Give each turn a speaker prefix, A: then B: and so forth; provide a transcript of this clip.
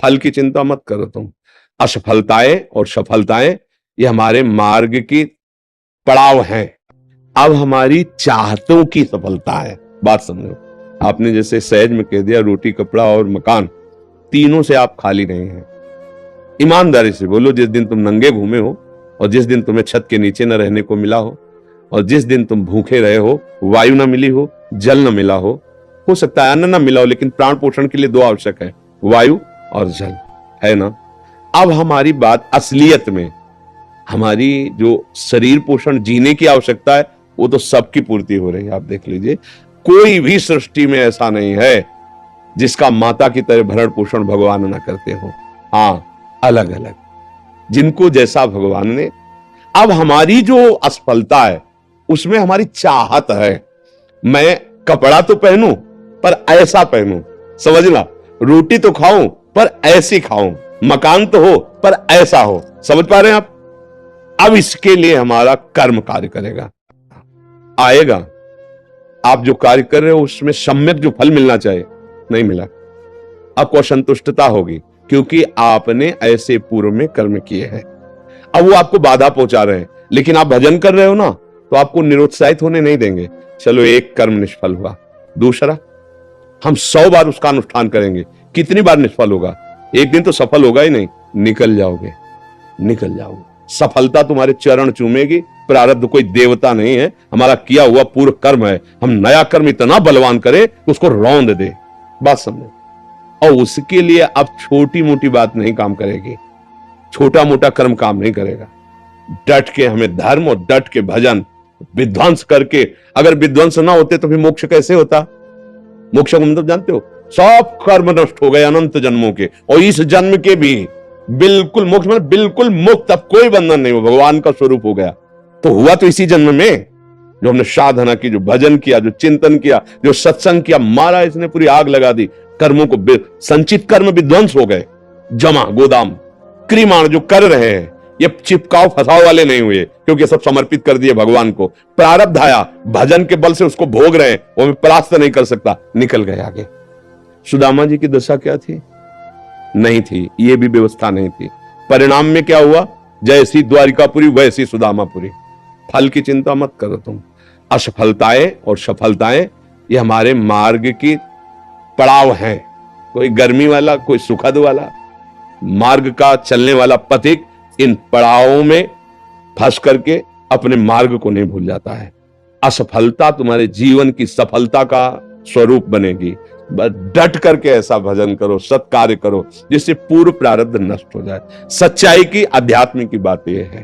A: फल की चिंता मत करो तुम। असफलताएं और सफलताएं ये हमारे मार्ग की पड़ाव हैं। अब हमारी चाहतों की सफलता है। बात समझो, आपने जैसे सहज में कह दिया रोटी कपड़ा और मकान, तीनों से आप खाली नहीं हैं। ईमानदारी से बोलो, जिस दिन तुम नंगे घूमे हो और जिस दिन तुम्हें छत के नीचे न रहने को मिला हो और जिस दिन तुम भूखे रहे हो, वायु न मिली हो, जल न मिला हो सकता है अन्न न मिला हो, लेकिन प्राण पोषण के लिए दो आवश्यक है, वायु और जल, है ना। अब हमारी बात असलियत में, हमारी जो शरीर पोषण जीने की आवश्यकता है वो तो सबकी पूर्ति हो रही है। आप देख लीजिए, कोई भी सृष्टि में ऐसा नहीं है जिसका माता की तरह भरण पोषण भगवान ना करते हो। हाँ, अलग अलग जिनको जैसा भगवान ने। अब हमारी जो असफलता है उसमें हमारी चाहत है, मैं कपड़ा तो पहनूं पर ऐसा पहनूं, समझना, रोटी तो खाऊं पर ऐसी खाऊं, मकान तो हो पर ऐसा हो। समझ पा रहे हैं आप? अब इसके लिए हमारा कर्म कार्य करेगा, आएगा। आप जो कार्य कर रहे हो उसमें सम्यक जो फल मिलना चाहिए नहीं मिला, आपको असंतुष्टता होगी क्योंकि आपने ऐसे पूर्व में कर्म किए हैं। अब वो आपको बाधा पहुंचा रहे हैं, लेकिन आप भजन कर रहे हो ना, तो आपको निरुत्साहित होने नहीं देंगे। चलो, एक कर्म निष्फल हुआ, दूसरा हम 100 बार उसका अनुष्ठान करेंगे, कितनी बार निष्फल होगा? एक दिन तो सफल होगा ही नहीं, निकल जाओगे, निकल जाओगे। सफलता तुम्हारे चरण चूमेगी। प्रारब्ध कोई देवता नहीं है, हमारा किया हुआ पूर्व कर्म है। हम नया कर्म इतना बलवान करें कि उसको रौंद दे। बात समझो। और उसके लिए अब छोटी मोटी बात नहीं काम करेगी, छोटा मोटा कर्म काम नहीं करेगा। डट के हमें धर्म और डट के भजन विध्वंस करके, अगर विध्वंस ना होते तो फिर मोक्ष कैसे होता? मोक्ष को मतलब जानते हो, सब कर्म नष्ट हो गए अनंत जन्मों के, और इस जन्म के भी बिल्कुल मोक्ष, मतलब बिल्कुल मुक्त, अब कोई बंधन नहीं हो, भगवान का स्वरूप हो गया। तो हुआ तो इसी जन्म में, जो हमने साधना की, जो भजन किया, जो चिंतन किया, जो सत्संग किया, मारा इसने पूरी आग लगा दी। कर्मों को, संचित कर्म विध्वंस हो गए, जमा गोदाम क्रीमाण जो कर रहे हैं, ये चिपकाव फसाव वाले नहीं हुए, क्योंकि सब समर्पित कर दिए भगवान को। प्रारब्ध आया, भजन के बल से उसको भोग रहे हैं, वो मैं परास्त नहीं कर सकता, निकल गए आगे। सुदामा जी की दशा क्या थी? नहीं थी, ये भी व्यवस्था नहीं थी। परिणाम में क्या हुआ? जैसी द्वारिकापुरी वैसी सुदामापुरी। फल की चिंता मत करो तुम। असफलताएं और सफलताएं ये हमारे मार्ग की पड़ाव हैं। कोई गर्मी वाला, कोई सुखद वाला, मार्ग का चलने वाला पथिक इन पड़ावों में फंस करके अपने मार्ग को नहीं भूल जाता है। असफलता तुम्हारे जीवन की सफलता का स्वरूप बनेगी। बस डट करके ऐसा भजन करो, सत्कार्य करो, जिससे पूर्व प्रारब्ध नष्ट हो जाए। सच्चाई की, अध्यात्म की बात यह है।